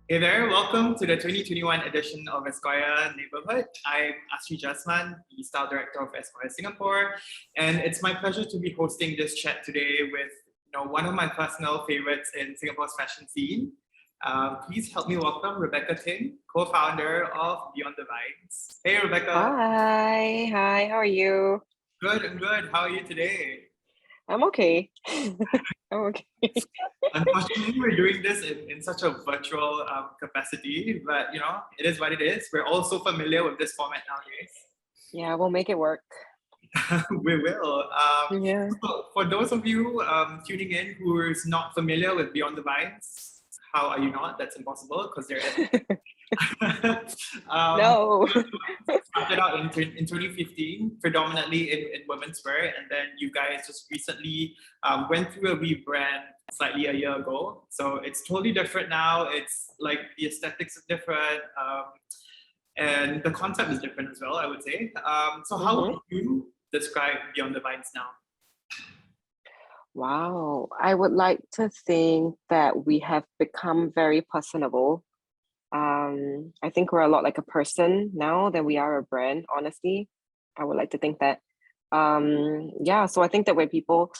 Hey there, welcome to the 2021 edition of Esquire Neighbourhood. I'm Asri Jasman, the Style Director of Esquire Singapore, and it's my pleasure to be hosting this chat today with one of my personal favorites in Singapore's fashion scene. Please help me welcome Rebecca Ting, co-founder of Beyond the Vines. Hey Rebecca. Hi, how are you? Good, I'm good. How are you today? I'm okay. I'm okay. Unfortunately, we're doing this in such a virtual capacity, but it is what it is. We're all so familiar with this format nowadays. Yeah, we'll make it work. We will. Yeah. So for those of you tuning in who is not familiar with Beyond the Vines, how are you not? That's impossible because there is. No. Started out in 2015, predominantly in women's wear, and then you guys just recently went through a rebrand slightly a year ago. So it's totally different now. It's like the aesthetics are different, and the concept is different as well, I would say. So how would you describe Beyond the Vines now? Wow, I would like to think that we have become very personable. I think we're a lot like a person now than we are a brand, honestly. I would like to think that. So I think that when people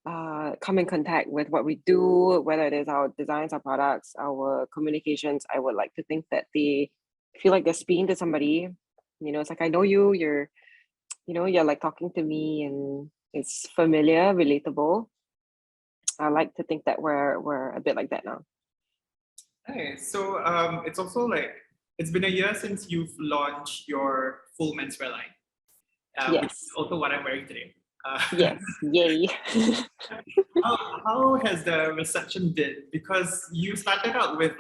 come in contact with what we do, whether it is our designs, our products, our communications, I would like to think that they feel like they're speaking to somebody. It's like, I know you, you're like talking to me, and it's familiar, relatable. I like to think that we're a bit like that now. Hey, so it's also like it's been a year since you've launched your full menswear line. Yes. Which is also what I'm wearing today. Yes, yay. How has the reception been? Because you started out with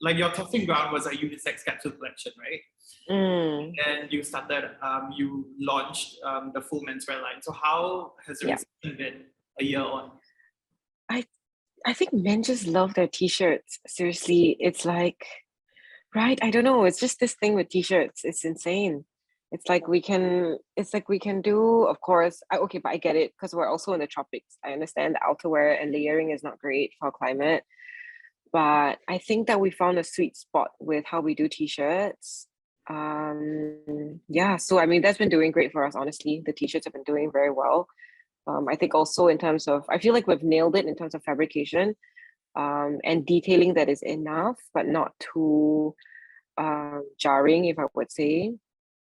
your testing ground was a unisex capsule collection, right? And you started, you launched the full menswear line. So how has the reception been a year on? I think men just love their t-shirts. Seriously, it's like, right? I don't know. It's just this thing with t-shirts. It's insane. It's like we can do, of course, but I get it because we're also in the tropics. I understand the outerwear and layering is not great for our climate. But I think that we found a sweet spot with how we do t-shirts. So I mean, that's been doing great for us, honestly. The t-shirts have been doing very well. I think also in terms of, I feel like we've nailed it in terms of fabrication and detailing that is enough, but not too jarring, if I would say.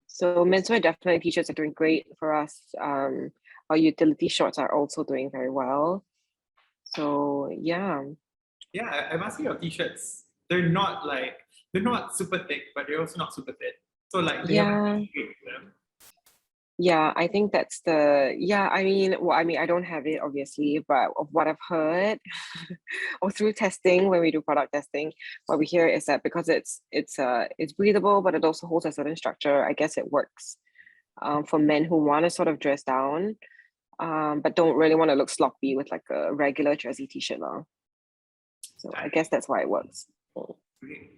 So menswear definitely t-shirts are doing great for us. Our utility shorts are also doing very well. So yeah. Yeah, I must say your t-shirts, they're not super thick, but they're also not super thin. So like they have a shape to them. Yeah, I think that's I don't have it obviously, but of what I've heard or through testing, when we do product testing, what we hear is that because it's breathable, but it also holds a certain structure, I guess it works for men who want to sort of dress down, but don't really want to look sloppy with like a regular jersey t-shirt now. So I guess that's why it works. Okay.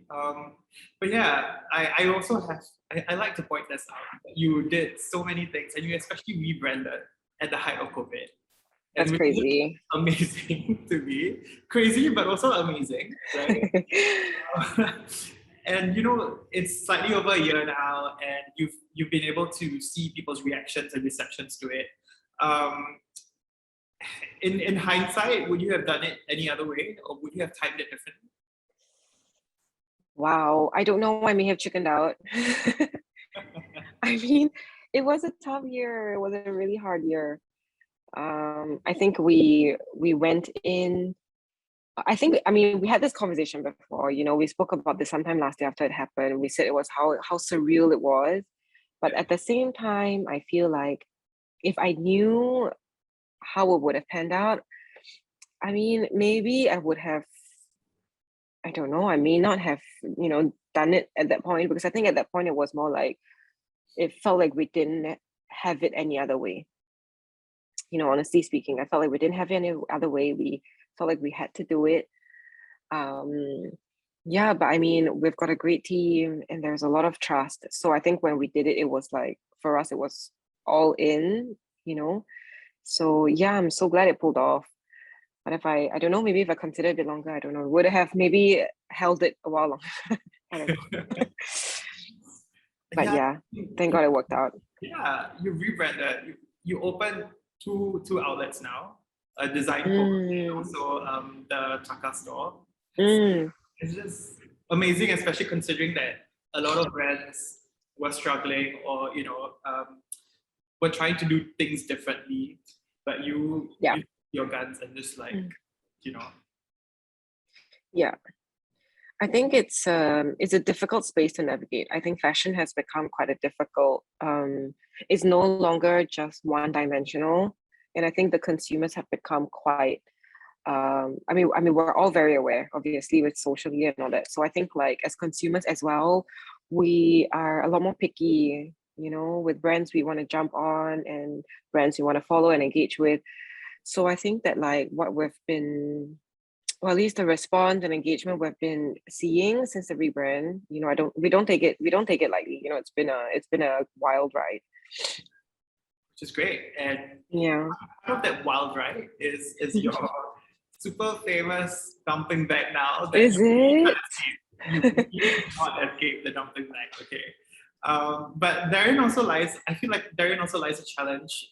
But yeah, I also have, I like to point this out. You did so many things and you especially rebranded at the height of COVID. That's crazy. Amazing to me. Crazy, but also amazing, right? And it's slightly over a year now and you've been able to see people's reactions and receptions to it. In hindsight, would you have done it any other way or would you have timed it differently? Wow, I don't know. I may have chickened out. I mean, it was a tough year. It was a really hard year. I think we went in. We had this conversation before. We spoke about this sometime last year after it happened. We said it was how surreal it was, but at the same time, I feel like if I knew how it would have panned out, I mean, maybe I would have. I don't know. I may not have, done it at that point, because I think at that point it was more like it felt like we didn't have it any other way. Honestly speaking, I felt like we didn't have any other way. We felt like we had to do it. But I mean, we've got a great team and there's a lot of trust. So I think when we did it, it was like, for us, it was all in, So yeah, I'm so glad it pulled off. But if I don't know, maybe if I considered a bit longer, I don't know, would have maybe held it a while longer. I don't know. But yeah, thank God it worked out. Yeah, you rebranded. You opened two outlets now, a design and also the Taka store. It's just amazing, especially considering that a lot of brands were struggling or were trying to do things differently, but you took your guns and just like Yeah, I think it's a difficult space to navigate. I think fashion has become quite a difficult. It's no longer just one-dimensional, and I think the consumers have become quite. I mean, we're all very aware, obviously, with social media and all that. So I think, like, as consumers as well, we are a lot more picky. With brands we want to jump on and brands we want to follow and engage with. So I think that, like, what we've been, well, at least the response and engagement we've been seeing since the rebrand, we don't take it lightly. It's been a wild ride. Which is great. And yeah, part of that wild ride is your super famous dumpling bag now. Is it? You cannot escape the dumpling bag, okay. But therein also lies, I feel like therein also lies a challenge,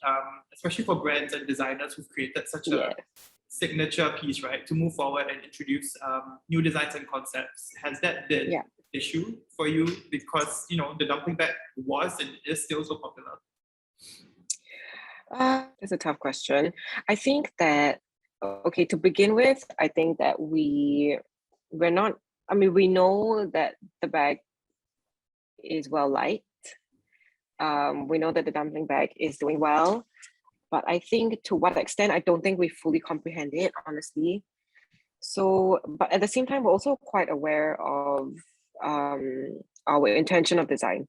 especially for brands and designers who've created such a signature piece, right, to move forward and introduce new designs and concepts. Has that been an issue for you? Because, the dumpling bag was and is still so popular. That's a tough question. I think that, okay, to begin with, I think that we know that the bag is well liked. We know that the dumpling bag is doing well, but I think to what extent, I don't think we fully comprehend it, honestly. So, but at the same time, we're also quite aware of our intention of design.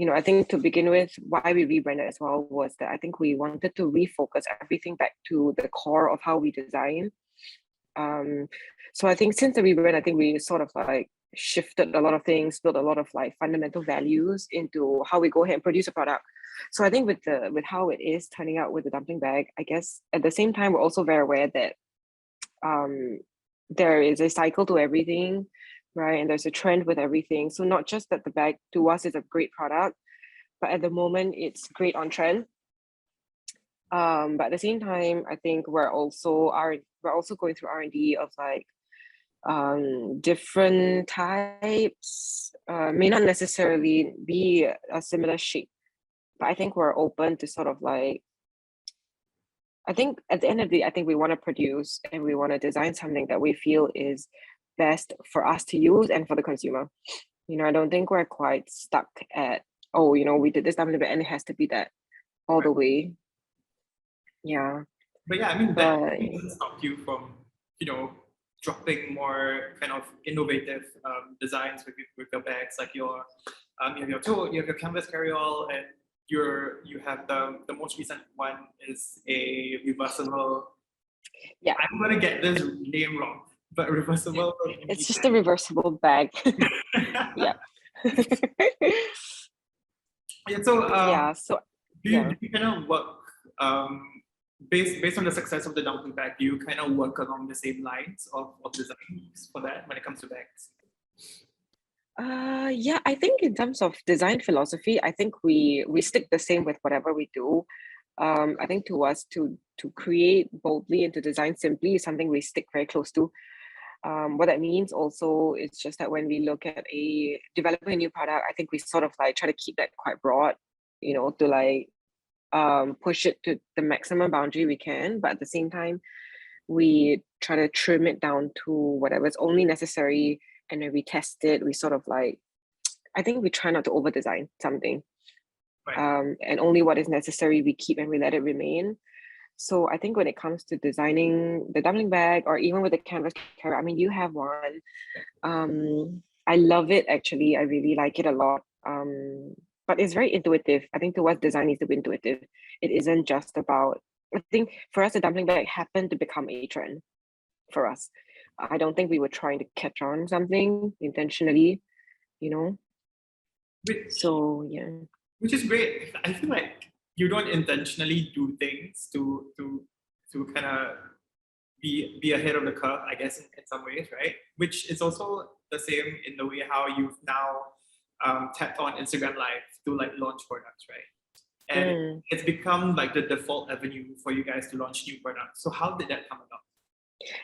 I think to begin with, why we rebranded as well was that I think we wanted to refocus everything back to the core of how we design. So I think since the rebrand, I think we sort of like shifted a lot of things, built a lot of like fundamental values into how we go ahead and produce a product. So I think with how it is turning out with the dumpling bag, I guess at the same time, we're also very aware that there is a cycle to everything, right? And there's a trend with everything. So not just that the bag to us is a great product, but at the moment it's great on trend. But at the same time, I think we're also going through R&D of like different types, may not necessarily be a similar shape, but I think we're open to sort of like, I think at the end of the day, I think we want to produce and we want to design something that we feel is best for us to use and for the consumer. I don't think we're quite stuck at, we did this dumpling bag and it has to be that all the way. Yeah. But yeah, I mean, that doesn't stop you from, dropping more kind of innovative designs with your bags, like you have your tote, you have your canvas carryall, and you have the most recent one is a reversible. Yeah, I'm gonna get this name wrong, but reversible. It's just a reversible bag. Yeah. Yeah. So So do you kind of work based on the success of the dumpling bag? Do you kind of work along the same lines of designs for that when it comes to bags? Yeah, I think in terms of design philosophy, I think we stick the same with whatever we do. I think to us to create boldly and to design simply is something we stick very close to. What that means also is just that when we look at developing a new product, I think we sort of like try to keep that quite broad, to like push it to the maximum boundary we can, but at the same time we try to trim it down to whatever is only necessary. And when we test it, we sort of like, I think we try not to over design something. Right. And only what is necessary we keep and we let it remain. So I think when it comes to designing the dumpling bag or even with the canvas carrot, I mean, you have one. I love it, actually. I really like it a lot. But it's very intuitive. I think towards design needs to be intuitive. It isn't just about, I think for us, the dumpling bag happened to become a trend for us. I don't think we were trying to catch on something intentionally, So yeah. Which is great. I feel like you don't intentionally do things to kind of be ahead of the curve, I guess, in some ways, right? Which is also the same in the way how you've now tapped on Instagram Live to like launch products, right? And it's become like the default avenue for you guys to launch new products. So how did that come about?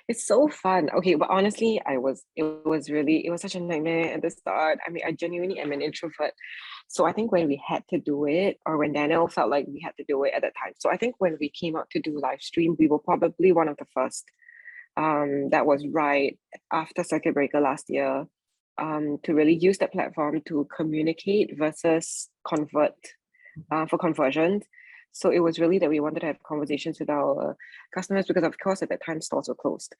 It's so fun. Okay, but honestly, it was such a nightmare at the start. I mean, I genuinely am an introvert. So I think when we had to do it, or when Daniel felt like we had to do it at that time. So I think when we came out to do live stream, we were probably one of the first. That was right after circuit breaker last year, to really use that platform to communicate versus convert, for conversions. So it was really that we wanted to have conversations with our customers because, of course, at that time stores were closed.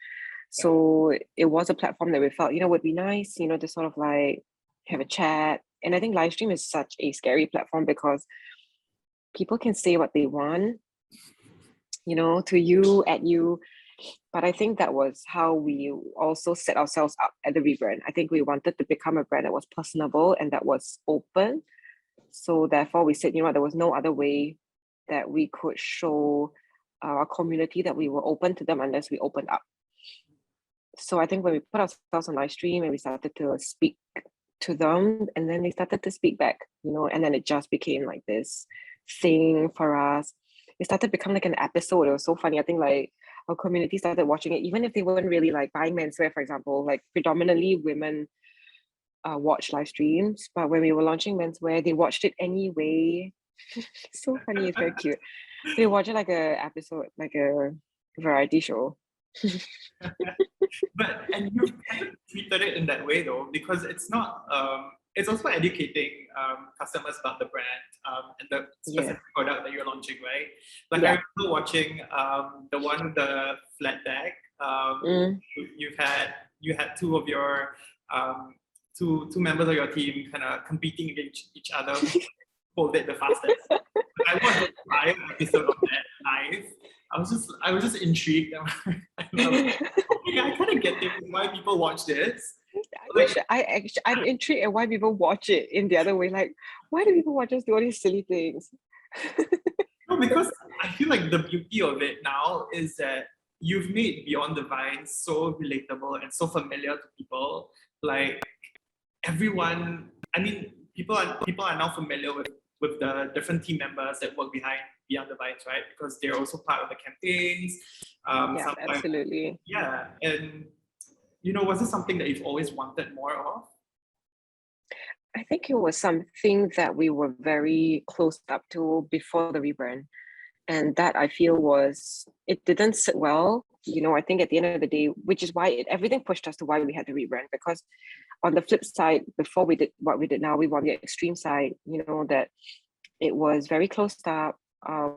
So it was a platform that we felt, would be nice, to sort of like have a chat. And I think live stream is such a scary platform because people can say what they want, to you, at you. But I think that was how we also set ourselves up at the Rebrand. I think we wanted to become a brand that was personable and that was open. So therefore we said, there was no other way that we could show our community that we were open to them unless we opened up. So I think when we put ourselves on live stream and we started to speak to them, and then they started to speak back, and then it just became like this thing for us. It started to become like an episode. It was so funny. I think like our community started watching it, even if they weren't really like buying menswear, for example, like predominantly women watch live streams, but when we were launching menswear, they watched it anyway. So funny, it's very cute. They watch it like a episode, like a variety show. And you've kind of treated it in that way though, because it's not it's also educating customers about the brand and the specific product that you're launching, right? Like I remember watching the one with the flat deck. You had two of your two members of your team kind of competing against each other who pulled it the fastest. I watched the entire episode of that live. I was just intrigued. I kind of get it why people watch this. I'm intrigued at why people watch it in the other way. Like, why do people watch us do all these silly things? No, because I feel like the beauty of it now is that you've made Beyond the Vines so relatable and so familiar to people. Like everyone, I mean, people are now familiar with the different team members that work behind Beyond the Vines, right? Because they're also part of the campaigns. Absolutely. Yeah, and was this something that you've always wanted more of? I think it was something that we were very close up to before the rebrand. And that I feel it didn't sit well. I think at the end of the day, which is why everything pushed us to why we had to rebrand. Because on the flip side, before we did what we did now, we were on the extreme side, that it was very closed up.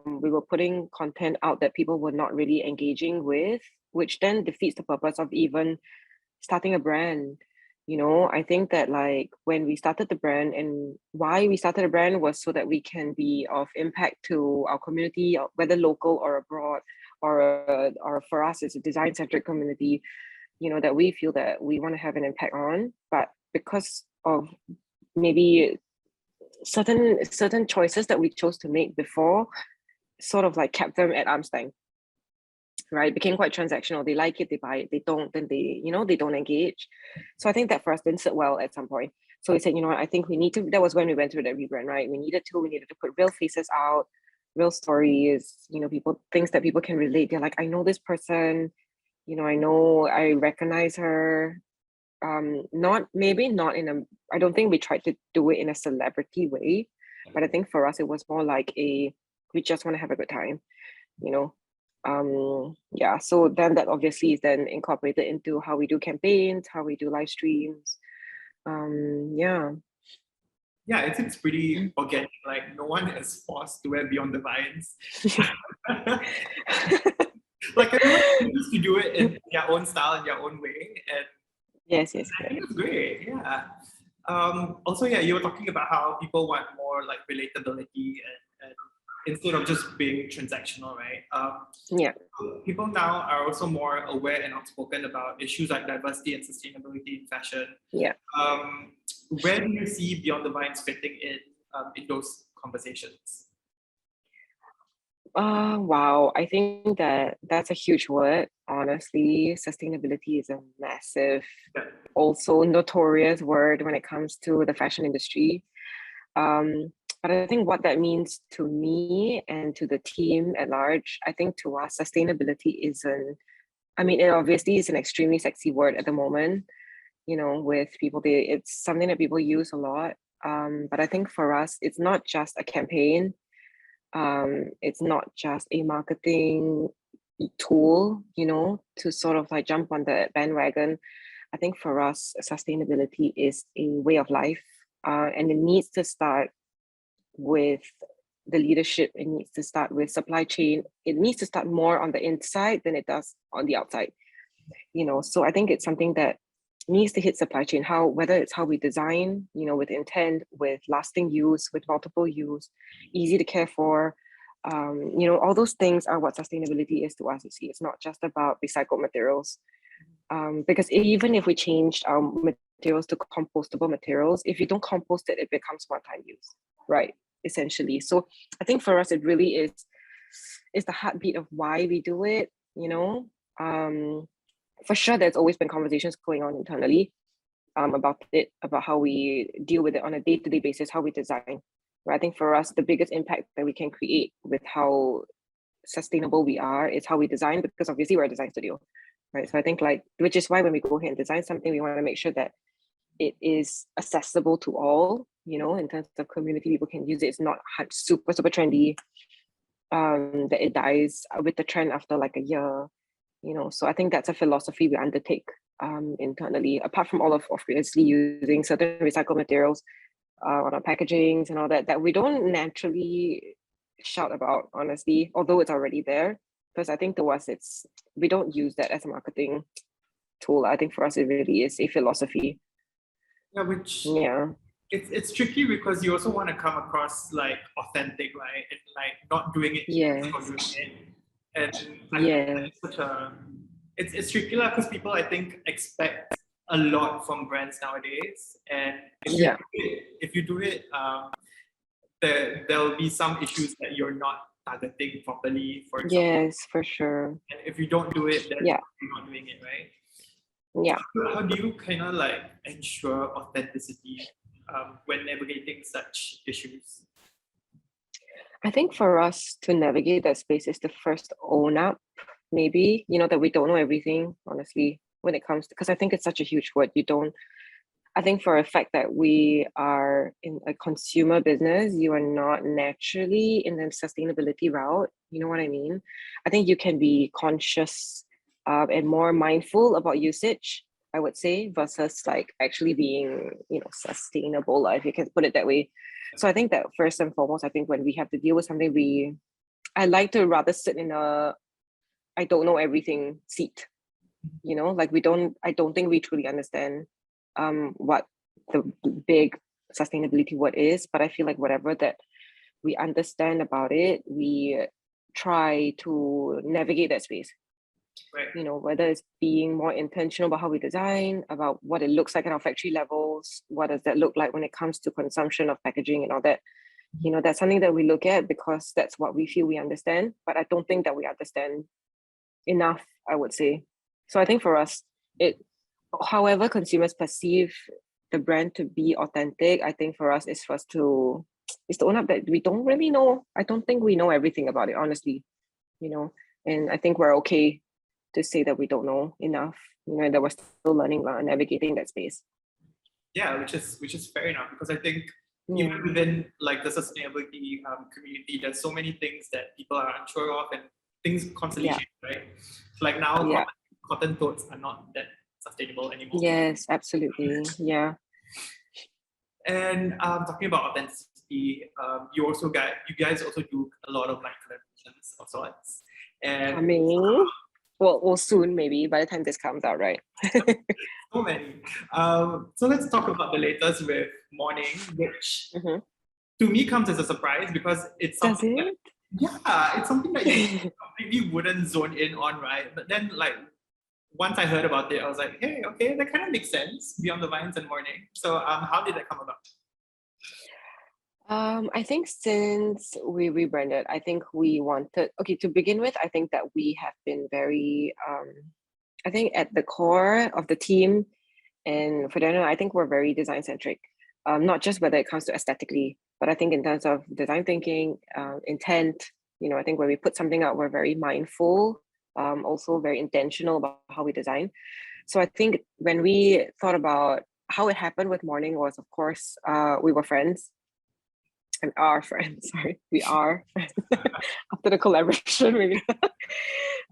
We were putting content out that people were not really engaging with, which then defeats the purpose of even starting a brand. I think that like when we started the brand, and why we started a brand was so that we can be of impact to our community, whether local or abroad, or for us it's a design-centric community, that we feel that we want to have an impact on. But because of maybe certain choices that we chose to make before, sort of like kept them at arm's length. Right, became quite transactional. They like it, they buy it. They don't, then they don't engage. So I think that for us didn't sit well at some point. So we said, I think we need to. That was when we went through the rebrand, right? We needed to put real faces out, real stories. Things that people can relate. They're like, I know this person. I recognize her. Not in a. I don't think we tried to do it in a celebrity way, but I think for us it was more like we just want to have a good time, so then that obviously is then incorporated into how we do campaigns, how we do live streams. It's pretty organic. Like no one is forced to wear Beyond the Vines. Like everyone used to do it in their own style, in their own way, and yes, I think it's great. Yeah. Also, you were talking about how people want more like relatability and instead of just being transactional, right? People now are also more aware and outspoken about issues like diversity and sustainability in fashion. Where do you see Beyond the Vines fitting in those conversations? Wow. I think that's a huge word. Honestly, sustainability is a massive, Yeah. also notorious word when it comes to the fashion industry. But I think what that means to me and to the team at large, I think to us, sustainability isn't, I mean, it obviously is an extremely sexy word at the moment, with people, it's something that people use a lot. But I think for us, it's not just a campaign. It's not just a marketing tool, to sort of like jump on the bandwagon. I think for us, sustainability is a way of life, and it needs to start with the leadership. It needs to start with supply chain. It needs to start more on the inside than it does on the outside. So I think it's something that needs to hit supply chain, whether it's how we design, with intent, with lasting use, with multiple use, easy to care for. All those things are what sustainability is to us. You see, it's not just about recycled materials, because even if we changed our materials to compostable materials, if you don't compost it, it becomes one-time use, right? Essentially. So I think for us, it really is the heartbeat of why we do it. For sure, there's always been conversations going on internally, about it, about how we deal with it on a day-to-day basis, how we design. Right? I think for us, the biggest impact that we can create with how sustainable we are is how we design, because obviously we're a design studio, right? So I think which is why when we go here and design something, we want to make sure that it is accessible to all, in terms of community, people can use it. It's not super, super trendy, that it dies with the trend after like a year. So I think that's a philosophy we undertake, internally, apart from all of obviously using certain recycled materials, on our packagings and all that we don't naturally shout about, honestly, although it's already there. Because I think to us, we don't use that as a marketing tool. I think for us, it really is a philosophy. Yeah, which Yeah. it's tricky because you also want to come across like authentic, right? And like not doing it Yes. for doing it. And I think Yes. that is such a it's tricky because people I think expect a lot from brands nowadays. And Yeah. if you do it, there'll be some issues that you're not targeting properly, for example. Yes, for sure. And if you don't do it, then Yeah. you're not doing it, right? Yeah. How do you kind of like ensure authenticity, when navigating such issues? I think for us to navigate that space is to first own up, maybe, that we don't know everything, honestly, when it comes to, because I think it's such a huge word. I think for a fact that we are in a consumer business, you are not naturally in the sustainability route. You know what I mean? I think you can be conscious, and more mindful about usage, I would say, versus like actually being, sustainable, if you can put it that way. So I think that first and foremost, I think when we have to deal with something, I like to rather sit in a I don't know everything seat. I don't think we truly understand, what the big sustainability word is, but I feel like whatever that we understand about it, we try to navigate that space. Right. Whether it's being more intentional about how we design, about what it looks like at our factory levels, what does that look like when it comes to consumption of packaging and all that. That's something that we look at because that's what we feel we understand, but I don't think that we understand enough, I would say. So I think for us, however consumers perceive the brand to be authentic, I think for us is to own up that we don't really know. I don't think we know everything about it, honestly. And I think we're okay to say that we don't know enough. And that we're still learning, navigating that space. Yeah, which is fair enough, because I think even Yeah. within like the sustainability, community, there's so many things that people are unsure of, and things constantly Yeah. change, right? So like now, Yeah. cotton totes are not that sustainable anymore. Yes, absolutely. Yeah. And talking about authenticity, you guys also do a lot of like collaborations of sorts, and Coming. Well, soon maybe by the time this comes out, right? so many. So let's talk about the latest with Morning, which Mm-hmm. to me comes as a surprise because it's Does something that, it? yeah, it's something that you completely wouldn't zone in on, right? But then like once I heard about it, I was like, hey, okay, that kind of makes sense. Beyond the Vines and Morning. So how did that come about? I think since we rebranded, I think we wanted, okay, to begin with, I think that we have been very, I think at the core of the team and for Daniel, I think we're very design centric. Not just whether it comes to aesthetically, but I think in terms of design thinking, intent, I think when we put something out, we're very mindful, also very intentional about how we design. So I think when we thought about how it happened with Morning was, of course, we were friends and are friends. Sorry, we are friends. After the collaboration, maybe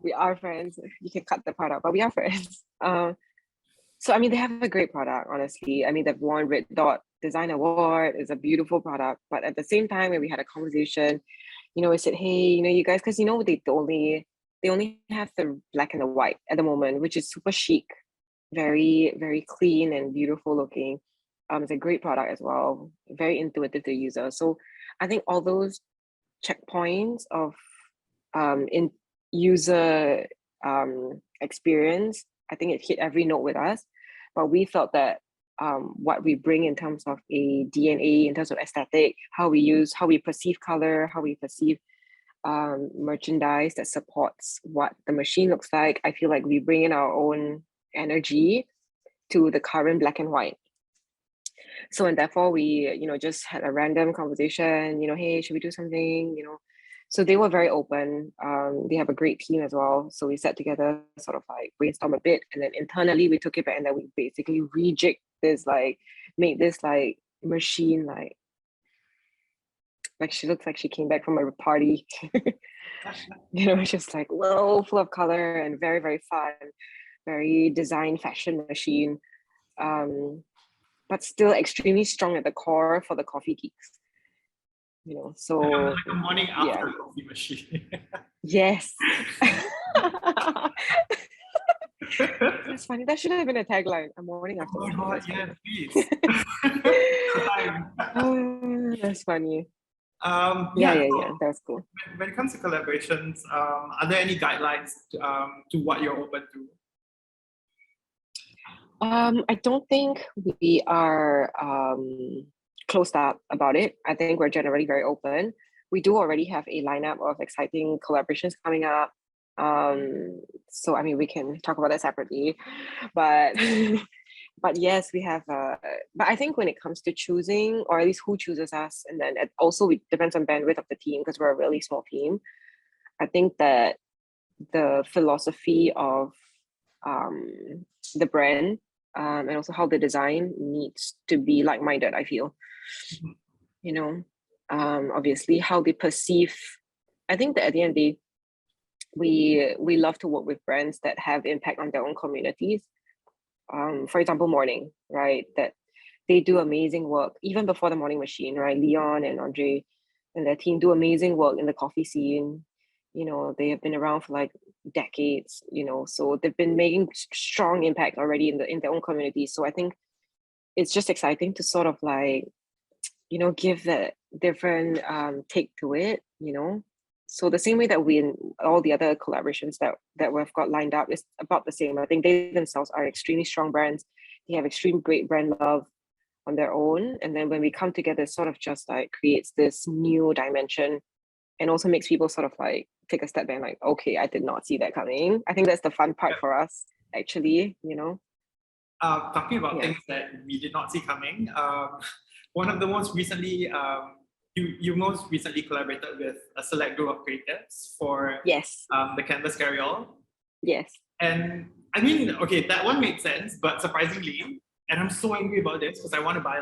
we are friends. You can cut the part out, but we are friends. So I mean, they have a great product, honestly. I mean, they've won Red Dot Design Award. It's a beautiful product. But at the same time, when we had a conversation, we said, hey, you guys, because they only have the black and the white at the moment, which is super chic, very, very clean and beautiful looking. It's a great product as well, very intuitive to user. So I think all those checkpoints of in user experience, I think it hit every note with us. But we felt that what we bring in terms of a DNA, in terms of aesthetic, how we perceive color, how we perceive merchandise that supports what the machine looks like. I feel like we bring in our own energy to the current black and white. So and therefore we, just had a random conversation, hey, should we do something, So they were very open. They have a great team as well. So we sat together, sort of like brainstorm a bit, and then internally we took it back and then we basically rejigged this, made this machine like she looks like she came back from a party. Just like whoa, full of color and very, very fun, very design fashion machine. But still extremely strong at the core for the coffee geeks. So like a morning after coffee machine. Yes. That's funny. That should have been a tagline. A morning after. Oh my God, yeah, please. That's funny. Yeah, That's cool. When it comes to collaborations, are there any guidelines to what you're open to? I don't think we are closed up about it. I think we're generally very open. We do already have a lineup of exciting collaborations coming up. So I mean, we can talk about that separately, but but yes, we have. But I think when it comes to choosing, or at least who chooses us, and then it also depends on bandwidth of the team because we're a really small team. I think that the philosophy of the brand and also how the design needs to be like-minded, I feel. Obviously how they perceive. I think that at the end of the day, we love to work with brands that have impact on their own communities. For example, Morning, right? That they do amazing work even before the Morning Machine, right? Leon and Andre and their team do amazing work in the coffee scene. They have been around for like decades, so they've been making strong impact already in their own community. So I think it's just exciting to sort of give that different take to it, So the same way that we in all the other collaborations that we've got lined up is about the same. I think they themselves are extremely strong brands. They have extreme great brand love on their own. And then when we come together, it sort of just creates this new dimension and also makes people sort of take a step back, okay, I did not see that coming. I think that's the fun part for us, actually, Talking about things that we did not see coming, one of the most recently, you most recently collaborated with a select group of creators for the Canvas Carryall. Yes. And I mean, okay, that one made sense, but surprisingly, and I'm so angry about this because I want to buy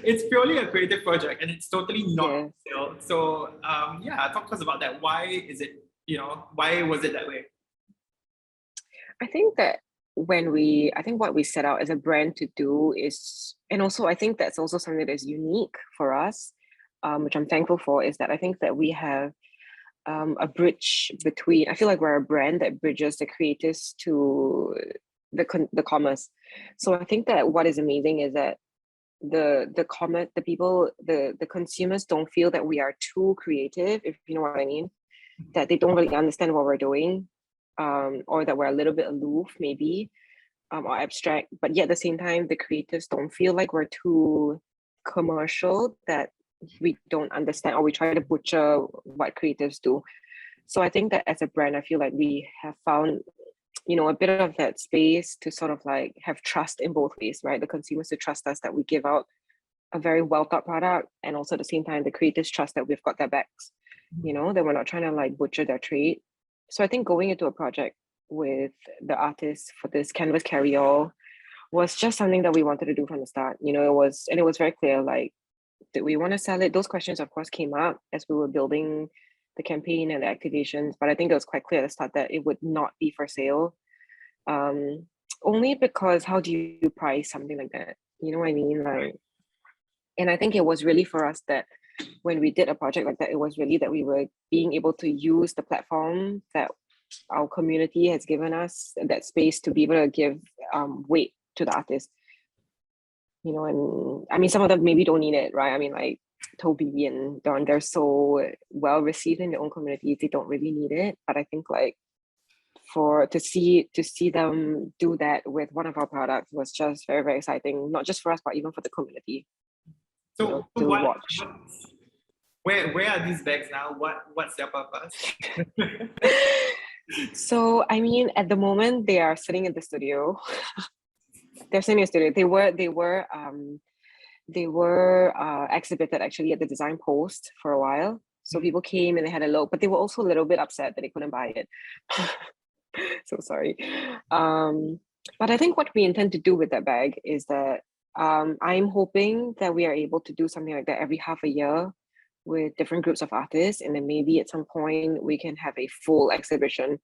it's purely a creative project and it's totally not sale. So talk to us about that. Why is it, why was it that way? I think that I think what we set out as a brand to do is, and also I think that's also something that's unique for us, which I'm thankful for, is that I think that we have a bridge between, I feel like we're a brand that bridges the creators to the commerce. So I think that what is amazing is that the consumers don't feel that we are too creative, if you know what I mean, that they don't really understand what we're doing, or that we're a little bit aloof maybe, or abstract, but yet at the same time the creators don't feel like we're too commercial that we don't understand, or we try to butcher what creatives do. So I think that as a brand, I feel like we have found, a bit of that space to sort of like have trust in both ways, right? The consumers to trust us that we give out a very well thought product, and also at the same time, the creators trust that we've got their backs, that we're not trying to like butcher their trade. So I think going into a project with the artists for this canvas carry-all was just something that we wanted to do from the start. It was very clear, like, did we want to sell it? Those questions, of course, came up as we were building the campaign and the activations, but I think it was quite clear at the start that it would not be for sale. Only because how do you price something like that? You know what I mean? Like, and I think it was really for us that when we did a project like that, it was really that we were being able to use the platform that our community has given us, that space to be able to give weight to the artist. And I mean, some of them maybe don't need it, right? I mean, like Toby and Don, they're so well received in their own communities, they don't really need it. But I think like to see them do that with one of our products was just very, very exciting, not just for us, but even for the community. So, to watch. Where are these bags now? What's their purpose? So I mean, at the moment they are sitting in the studio. They're sitting in the studio. They were exhibited actually at the design post for a while. So people came and they had a look, but they were also a little bit upset that they couldn't buy it. So sorry. But I think what we intend to do with that bag is that I'm hoping that we are able to do something like that every half a year with different groups of artists, and then maybe at some point we can have a full exhibition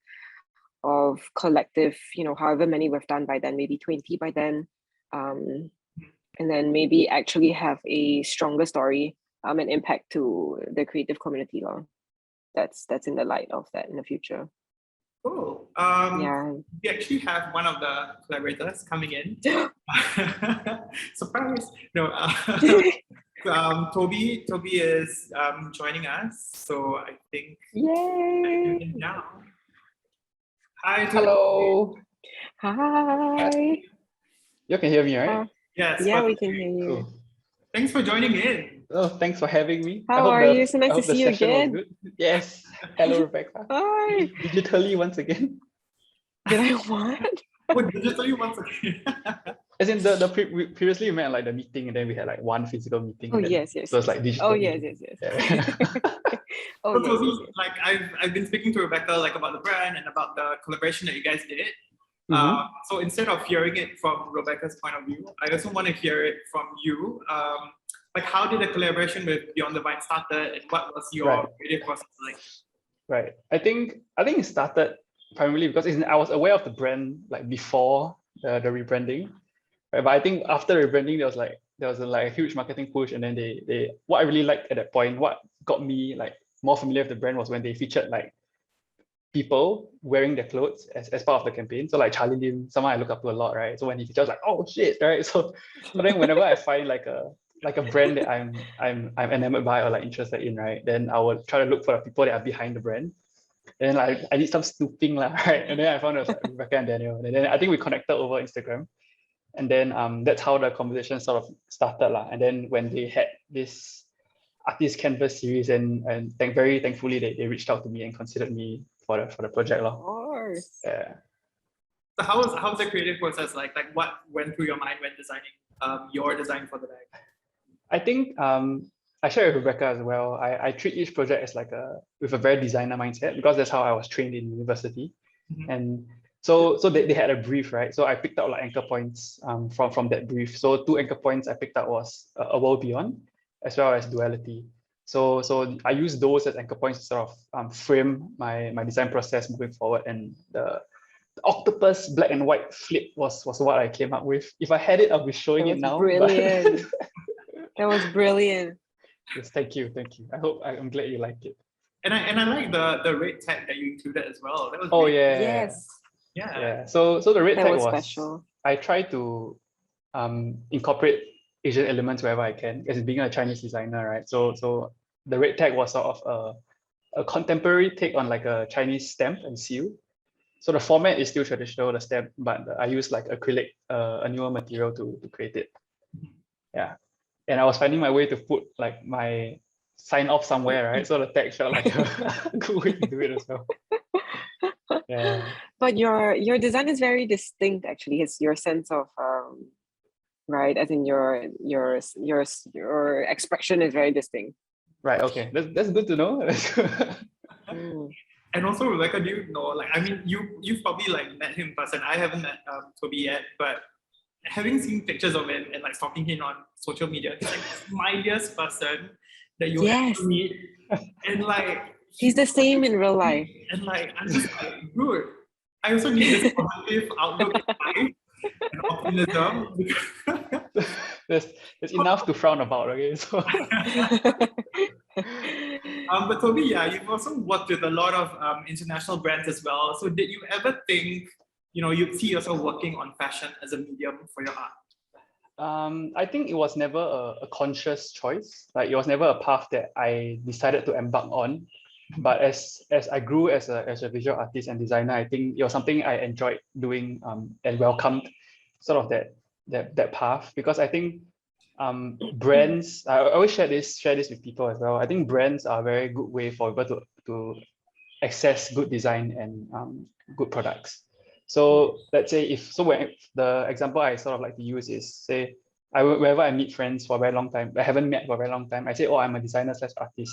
of collective, however many we've done by then, maybe 20 by then, and then maybe actually have a stronger story and impact to the creative community. That's in the light of that in the future. Cool. Yeah. We actually have one of the collaborators coming in. Surprise! No. Toby is joining us, so I think. Yay! Now. Hi. Toby. Hello. Hi. You can hear me, right? Yes. Yeah, we can hear you. Cool. Thanks for joining in. Oh, thanks for having me. How are you? So nice to see you again. Was good. Yes. Hello, Rebecca. Hi. Digitally once again. Did I what? Oh, digitally once again. As in previously we met like the meeting, and then we had like one physical meeting. Oh yes. So it's like digital. Oh yes. Yeah. Oh yes. Toby, like I've been speaking to Rebecca like about the brand and about the collaboration that you guys did. So instead of hearing it from Rebecca's point of view, I also want to hear it from you. Like, how did the collaboration with Beyond the Vine started, and what was your creative process like? Right. I think it started primarily because I was aware of the brand like before the rebranding, right? But I think after the rebranding, there was a huge marketing push, and then they what I really liked at that point, what got me like more familiar with the brand was when they featured like people wearing their clothes as part of the campaign. So like Charlie Lim, someone I look up to a lot, right? So when he featured, I was like, oh shit, right? So then whenever I find like a brand that I'm enamored by or like interested in, right, then I will try to look for the people that are behind the brand. And then I did some snooping, right? And then I found it was like Rebecca and Daniel. And then I think we connected over Instagram. And then that's how the conversation sort of started. And then when they had this artist canvas series, and very thankfully they reached out to me and considered me for the project. Of course. Yeah. So how's the creative process like? Like, what went through your mind when designing your design for the bag? I think I share with Rebecca as well. I treat each project as like with a very designer mindset, because that's how I was trained in university. And so they had a brief, right? So I picked out like anchor points from that brief. So 2 anchor points I picked out was a world beyond, as well as duality. So I use those as anchor points to sort of frame my design process moving forward. And the octopus black and white flip was what I came up with. If I had it, I'll be showing it now. Brilliant. That was brilliant. Yes, thank you. I'm glad you liked it. And I like the red tag that you included as well. That was Yes. Yeah. So the red tag was special. I try to incorporate Asian elements wherever I can, as being a Chinese designer, right? So the red tag was sort of a contemporary take on like a Chinese stamp and seal. So the format is still traditional, the stamp, but I use like acrylic, a newer material to create it. Yeah. and I was finding my way to put like my sign off somewhere, right? So the text felt like a good way to do it as well. Yeah. But your design is very distinct, actually. It's your sense of right, as in your expression is very distinct. Right. Okay. That's good to know. And also, Rebecca, do you know, like, I mean, you've probably like met him in person. I haven't met Toby yet, but having seen pictures of him and like stalking him on social media, he's like the smiliest person that you ever meet. And like he's the same in real life. And like I'm just like, dude, I also need this positive outlook in life and optimism. there's enough to frown about, okay? So but Toby, yeah, you've also worked with a lot of international brands as well. So did you ever think, you'd see yourself working on fashion as a medium for your art? I think it was never a conscious choice. Like it was never a path that I decided to embark on. But as I grew as a visual artist and designer, I think it was something I enjoyed doing and welcomed sort of that path, because I think brands, I always share this with people as well. I think brands are a very good way for people to access good design and good products. So let's say when the example I sort of like to use is, say, whenever I meet friends for a very long time, I haven't met for a very long time, I say, oh, I'm a designer / artist.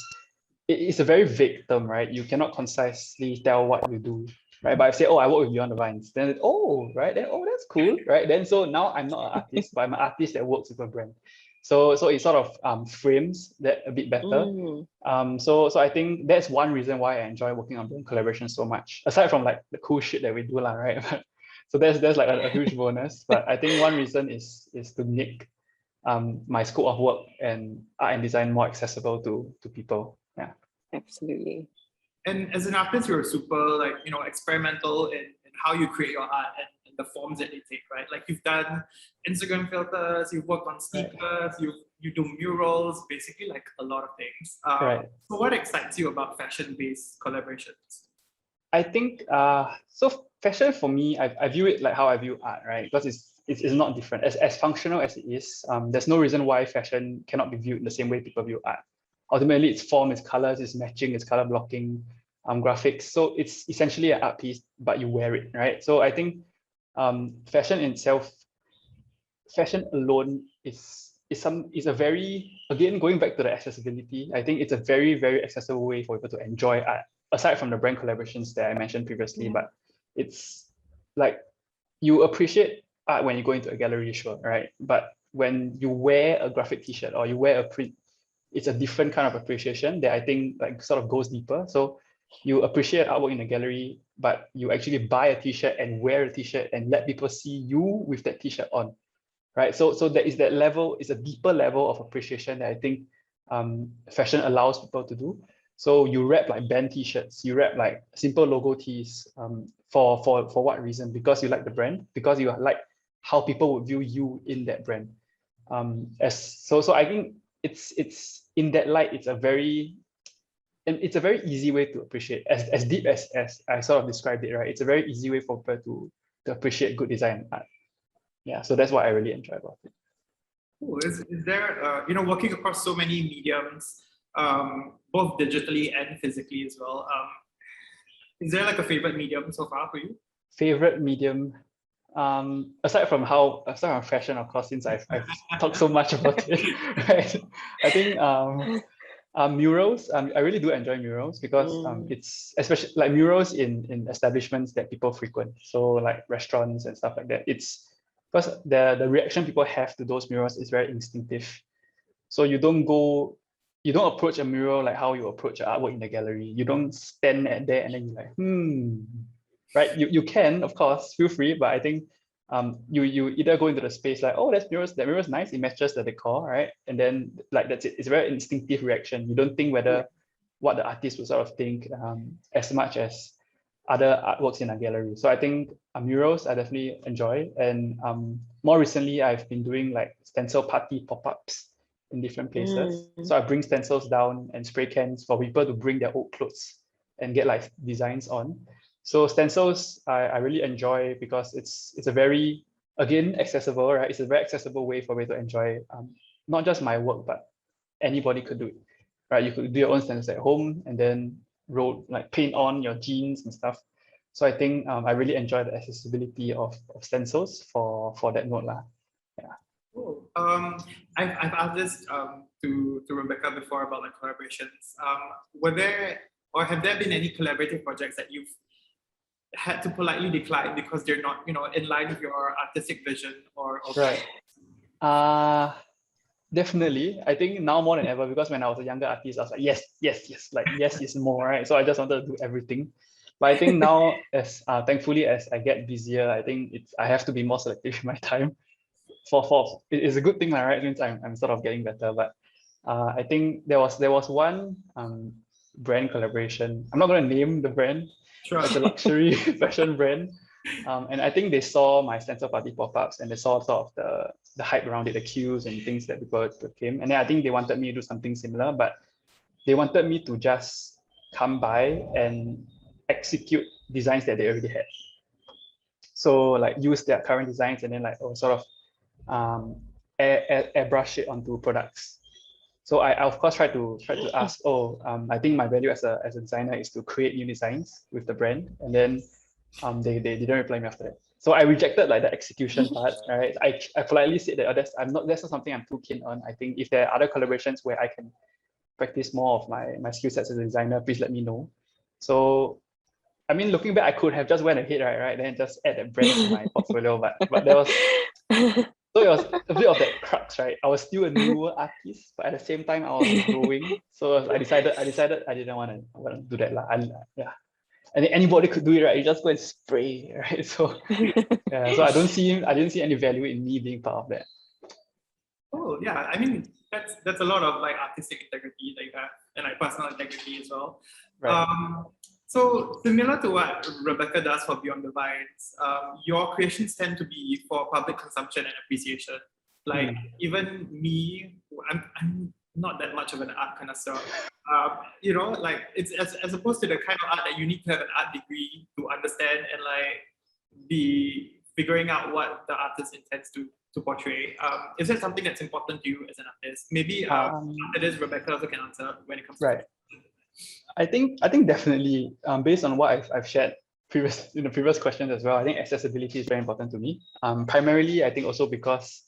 It's a very vague term, right? You cannot concisely tell what you do, right? But if I say, oh, I work with Beyond the Vines, then right? Then, oh, that's cool, right? Then so now I'm not an artist, but I'm an artist that works with a brand. So it sort of frames that a bit better. So I think that's one reason why I enjoy working on brand collaboration so much. Aside from like the cool shit that we do, right? So there's like a huge bonus. But I think one reason is to make my scope of work and art and design more accessible to people. Yeah. Absolutely. And as an artist, you're super experimental in how you create your art and the forms that they take, right? Like you've done Instagram filters, you've worked on sneakers, you do murals, basically like a lot of things. Right. So what excites you about fashion-based collaborations? I think so fashion for me, I view it like how I view art, right? Because it's not different. As functional as it is, there's no reason why fashion cannot be viewed in the same way people view art. Ultimately, it's form, it's colors, it's matching, it's color blocking, graphics. So it's essentially an art piece, but you wear it, right? So I think fashion itself, fashion alone is a very, again, going back to the accessibility, I think it's a very, very accessible way for people to enjoy art, aside from the brand collaborations that I mentioned previously. But it's like you appreciate art when you go into a gallery, sure, right? But when you wear a graphic t-shirt or you wear a print, it's a different kind of appreciation that I think like sort of goes deeper. So you appreciate artwork in a gallery, but you actually buy a t-shirt and wear a t-shirt and let people see you with that t-shirt on, right? So there is that level, it's a deeper level of appreciation that I think fashion allows people to do. So you wrap like band t-shirts, you wrap like simple logo tees for what reason? Because you like the brand, because you like how people would view you in that brand. So I think it's in that light, it's a very easy way to appreciate, as deep as I sort of described it, right? It's a very easy way for people to appreciate good design and art. Yeah, so that's what I really enjoy about it. Cool. Is there, working across so many mediums, both digitally and physically as well, is there like a favorite medium so far for you? Favorite medium? Aside from fashion, of course, since I've talked so much about it, right? I think murals. I really do enjoy murals because it's especially like murals in establishments that people frequent. So like restaurants and stuff like that. It's because the reaction people have to those murals is very instinctive. So you don't approach a mural like how you approach artwork in the gallery. You don't stand there and then you're like, right? You can, of course, feel free, but I think you either go into the space like, oh, that mirror's nice, it matches the decor, right? And then like that's it. It's a very instinctive reaction. You don't think what the artist would sort of think as much as other artworks in a gallery. So I think murals I definitely enjoy. And more recently, I've been doing like stencil party pop-ups in different places. So I bring stencils down and spray cans for people to bring their old clothes and get like designs on. So stencils I really enjoy because it's a very, again, accessible, right? It's a very accessible way for me to enjoy not just my work, but anybody could do it, right? You could do your own stencils at home and then paint on your jeans and stuff. So I think I really enjoy the accessibility of stencils for that note lah. Yeah. Cool. I've asked this to Rebecca before about like collaborations. Were there or have there been any collaborative projects that you've had to politely decline because they're not, in line with your artistic vision or right? Definitely. I think now more than ever, because when I was a younger artist, I was like, yes, like yes is more, right? So I just wanted to do everything. But I think now, as thankfully as I get busier, I think I have to be more selective with my time. It's a good thing, right? Since I'm sort of getting better. But I think there was one brand collaboration. I'm not going to name the brand. Sure. It's a luxury fashion brand. And I think they saw my stencil party pop-ups and they saw sort of the hype around it, the queues and things that people came. And then I think they wanted me to do something similar, but they wanted me to just come by and execute designs that they already had. So like use their current designs and then sort of airbrush it onto products. So I of course try to ask, I think my value as a designer is to create new designs with the brand, and then they didn't reply me after that. So I rejected like the execution part, right? I politely said that that's not something I'm too keen on. I think if there are other collaborations where I can practice more of my skill sets as a designer, please let me know. So I mean, looking back, I could have just went ahead, right? Then just add that brand to my portfolio, but there was so it was a bit of that crux, right? I was still a newer artist, but at the same time I was growing. So I decided I didn't want to do that lah. Yeah. And anybody could do it, right? You just go and spray, right? So yeah, so I didn't see any value in me being part of that. Oh yeah, I mean that's a lot of like artistic integrity that you have and like personal integrity as well. Right. So similar to what Rebecca does for Beyond the Vines, your creations tend to be for public consumption and appreciation. Like even me, I'm not that much of an art connoisseur. Like it's as opposed to the kind of art that you need to have an art degree to understand and like be figuring out what the artist intends to portray. Is it something that's important to you as an artist? Maybe after this, Rebecca also can answer when it comes to right. I think definitely based on what I've shared in the previous questions as well, I think accessibility is very important to me. Primarily, I think also because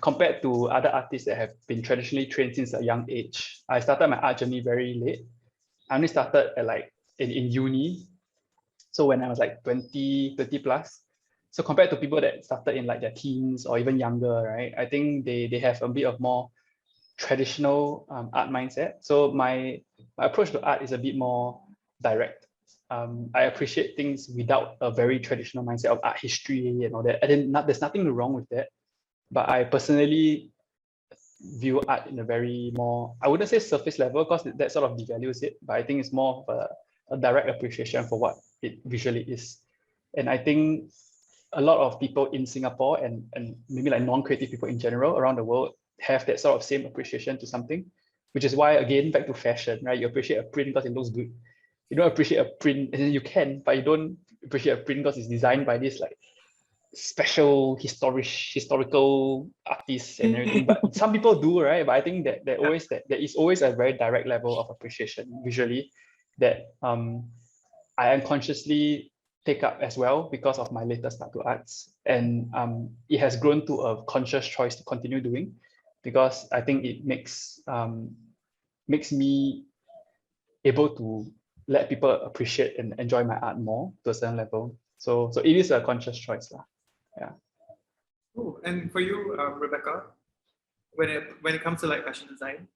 compared to other artists that have been traditionally trained since a young age, I started my art journey very late. I only started at like in uni. So when I was like 30 plus. So compared to people that started in like their teens or even younger, right? I think they have a bit of more traditional art mindset. So my approach to art is a bit more direct. I appreciate things without a very traditional mindset of art history and all that. And then there's nothing wrong with that. But I personally view art in a very more, I wouldn't say surface level because that sort of devalues it, but I think it's more of a direct appreciation for what it visually is. And I think a lot of people in Singapore and maybe like non-creative people in general around the world have that sort of same appreciation to something, which is why, again, back to fashion, right? You appreciate a print because it looks good. You don't appreciate a print, and you can, but you don't appreciate a print because it's designed by this like special historical artists and everything. But some people do, right? But I think that there is always a very direct level of appreciation visually that I unconsciously take up as well because of my later start to arts, and it has grown to a conscious choice to continue doing because I think it makes me able to let people appreciate and enjoy my art more to a certain level. So it is a conscious choice lah. Yeah. Cool. And for you, Rebecca, when it comes to like fashion design?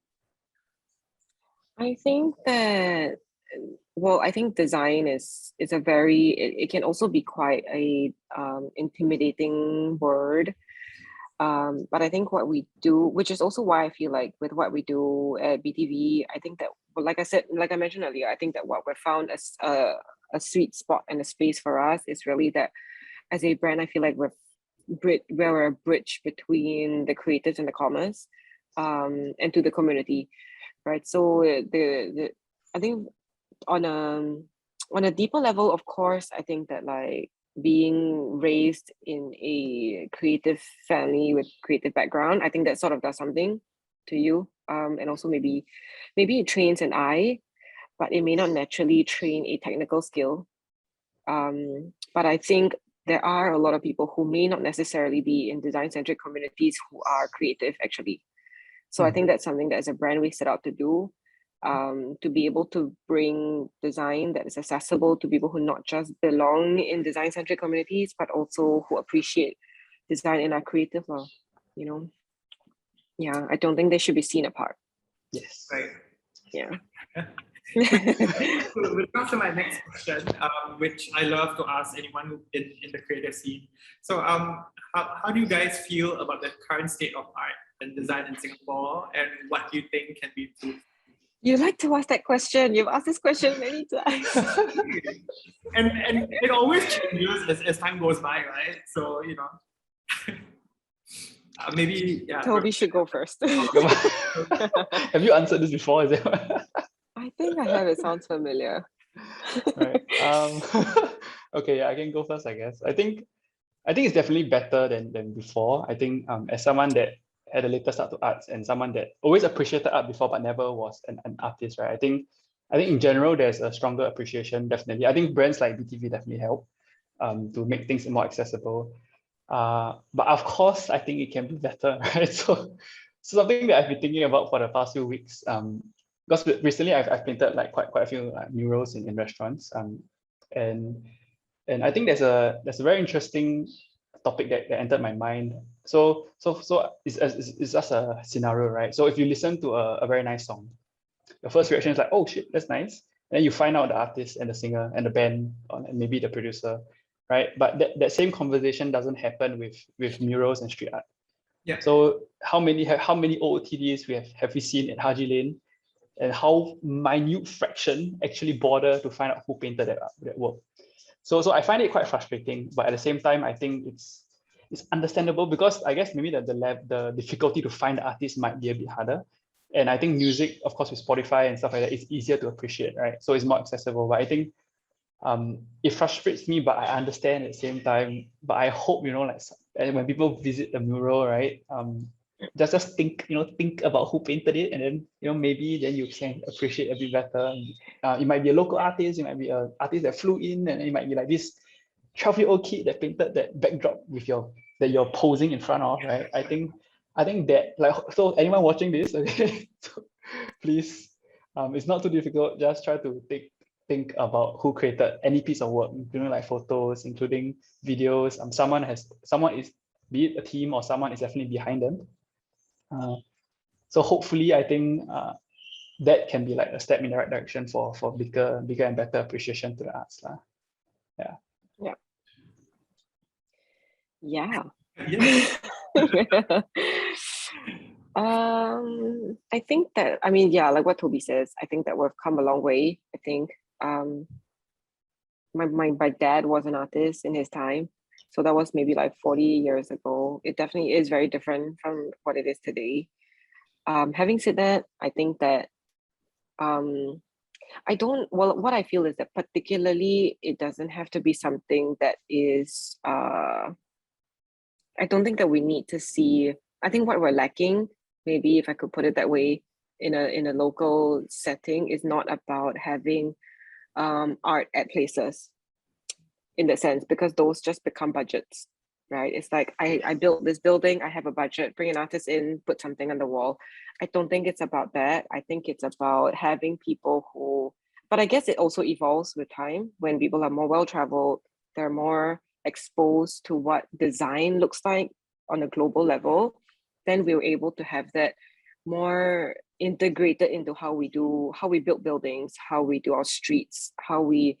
I think that, well, I think design is a very, it can also be quite a intimidating word. But I think what we do, which is also why I feel like with what we do at BTV, I think that, like I mentioned earlier, I think that what we've found as a sweet spot and a space for us is really that as a brand, I feel like we're a bridge between the creators and the commerce, and to the community, right? So I think on a deeper level, of course, I think that like being raised in a creative family with creative background, I think that sort of does something to you. And also maybe it trains an eye, but it may not naturally train a technical skill. But I think there are a lot of people who may not necessarily be in design-centric communities who are creative actually. So I think that's something that as a brand we set out to do, to be able to bring design that is accessible to people who not just belong in design-centric communities, but also who appreciate design and are creative, you know. Yeah, I don't think they should be seen apart. Yes. Right. Yeah. So we'll come to my next question, which I love to ask anyone who's in the creative scene. So how do you guys feel about the current state of art and design in Singapore, and what do you think can be improved? You like to ask that question. You've asked this question many times. and it always changes as time goes by, right? So, you know, maybe, yeah. Toby should go first. Have you answered this before? Is it? I think I have. It sounds familiar. Right. Okay, yeah, I can go first, I guess. I think it's definitely better than before. I think as someone that had a later start to arts and someone that always appreciated art before but never was an artist, right? I think in general there's a stronger appreciation, definitely. I think brands like BTV definitely help to make things more accessible. But of course, I think it can be better, right? So something that I've been thinking about for the past few weeks, because recently I've painted like quite a few murals in restaurants, and I think there's a very interesting topic that entered my mind. So it's just a scenario, right? So if you listen to a very nice song, the first reaction is like, oh shit, that's nice. And then you find out the artist and the singer and the band and maybe the producer, right? But that same conversation doesn't happen with murals and street art. Yeah. So how many OOTDs have we seen at Haji Lane, and how minute fraction actually bother to find out who painted that work. So I find it quite frustrating, but at the same time, I think it's understandable, because I guess maybe the difficulty to find the artist might be a bit harder. And I think music, of course, with Spotify and stuff like that, it's easier to appreciate, right? So it's more accessible. But I think it frustrates me, but I understand at the same time. But I hope, like, and when people visit the mural, right, just think about who painted it, and then maybe then you can appreciate a bit better. It might be a local artist, it might be an artist that flew in, and it might be like this 12-year-old kid that painted that backdrop that you're posing in front of, right? I think that, like, so anyone watching this, okay, so please, it's not too difficult. Just try to think about who created any piece of work, including like photos, including videos. Someone is, be it a team or someone, is definitely behind them. So hopefully, I think that can be like a step in the right direction for bigger and better appreciation to the arts. Yeah. Yeah. Yeah. I think that, I mean, yeah, like what Toby says, I think that we've come a long way. I think my dad was an artist in his time, so that was maybe like 40 years ago. It definitely is very different from what it is today. Having said that, I think that what I feel is that particularly it doesn't have to be something that is I don't think that we need to see. I think what we're lacking, maybe if I could put it that way, in a local setting, is not about having art at places, in that sense, because those just become budgets, right? It's like I built this building, I have a budget, bring an artist in, put something on the wall. I don't think it's about that. I think it's about having people who, but I guess it also evolves with time. When people are more well-traveled, they're more exposed to what design looks like on a global level, then we're able to have that more integrated into how we build buildings, how we do our streets, how we,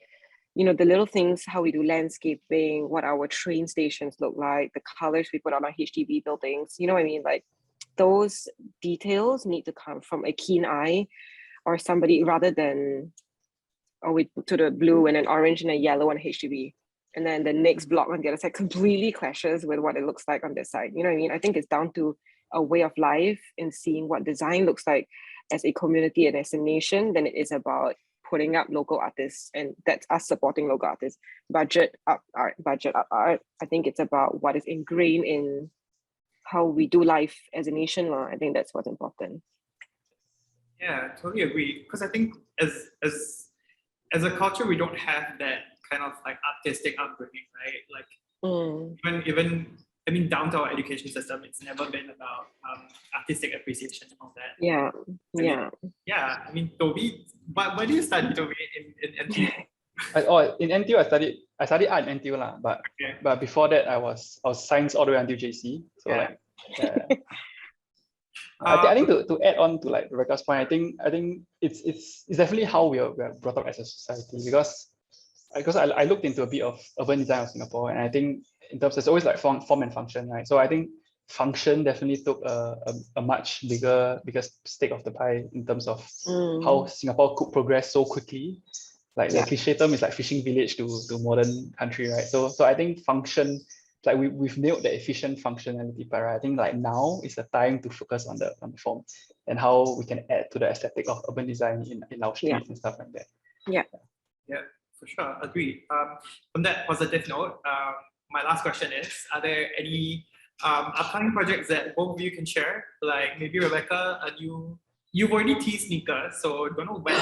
the little things, how we do landscaping, what our train stations look like, the colors we put on our HDB buildings. You know what I mean? Like, those details need to come from a keen eye or somebody, rather than, oh, we put a blue and an orange and a yellow on HDB, and then the next block on the other side completely clashes with what it looks like on this side. You know what I mean? I think it's down to a way of life in seeing what design looks like as a community and as a nation than it is about putting up local artists, and that's us supporting local artists. Budget up art, budget up art. I think it's about what is ingrained in how we do life as a nation. I think that's what's important. Yeah, totally agree. Because I think as a culture, we don't have that kind of like artistic upbringing, right? Like even I mean, down to our education system, it's never been about artistic appreciation and all that. Yeah, I mean, Toby, where do you study, Toby, in NTU? In NTU, I studied art in NTU lah, but before that, I was science all the way until JC. So I think to add on to like Rebecca's point, I think it's definitely how we are brought up as a society, because I looked into a bit of urban design of Singapore, and I think in terms it's always like form and function, right? So I think function definitely took a much bigger stake of the pie in terms of how Singapore could progress so quickly. Like the cliche term is like fishing village to modern country, right? So I think function, like we've nailed the efficient functionality part, right? I think like now is the time to focus on the form and how we can add to the aesthetic of urban design in our streets and stuff like that. Yeah, for sure, agreed. On that positive note, my last question is: are there any upcoming projects that both of you can share? Like maybe Rebecca, you've already teased sneakers, so don't know when.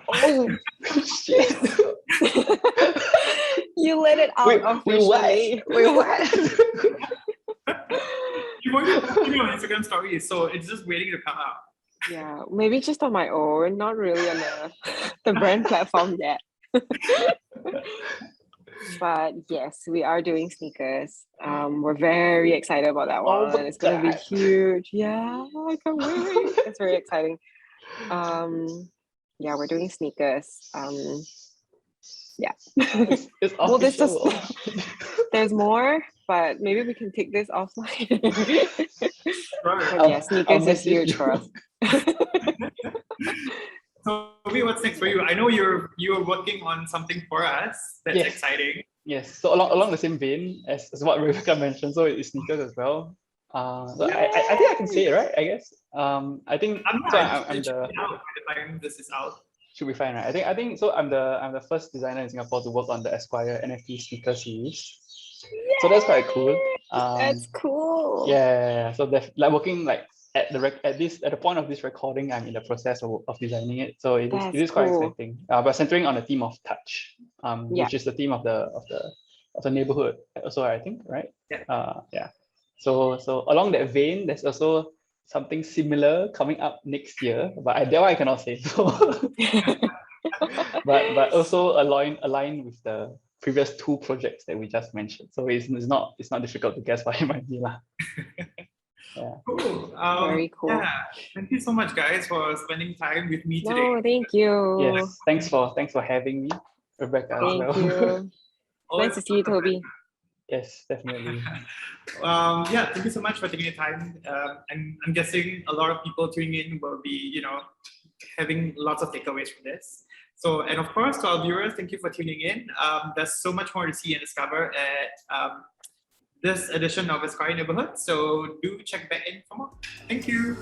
Oh shit! You let it out officially. Wait, what? You've already posted it on Instagram stories, so it's just waiting to come out. Yeah, maybe just on my own, not really on the brand platform yet. But yes, we are doing sneakers. We're very excited about that one. It's gonna be huge. Yeah, I can't wait. It's very exciting. Yeah, we're doing sneakers. Yeah. It's well, there's more, but maybe we can take this offline. But yeah, sneakers is huge for us. So, what's next for you? I know you're working on something for us. That's exciting. Yes. So along the same vein as what Rebecca mentioned, so it's sneakers as well. So I think I can say it, right? I guess. I think I'm the by the time this is out. Should be fine, right? I think so. I'm the first designer in Singapore to work on the Esquire NFT sneaker series. Yay! So that's quite cool. That's cool. Yeah. So like working like at the point of this recording, I'm in the process of designing it. So it is quite exciting. But centering on the theme of touch, which is the theme of the neighborhood. Also, I think, right? Yeah. So along that vein, there's also something similar coming up next year, but that one I cannot say. So but also align with the previous two projects that we just mentioned. So it's not difficult to guess what it might be lah. Yeah. Cool. Very cool. Yeah. Thank you so much, guys, for spending time with me today. No, thank you. Yes. Thanks for having me, Rebecca. Thank you. Nice to see you, Toby. Yes, definitely. Thank you so much for taking the time. I'm guessing a lot of people tuning in will be, having lots of takeaways from this. So, and of course, to our viewers, thank you for tuning in. There's so much more to see and discover at this edition of Esquire Neighbourhood. So do check back in for more. Thank you.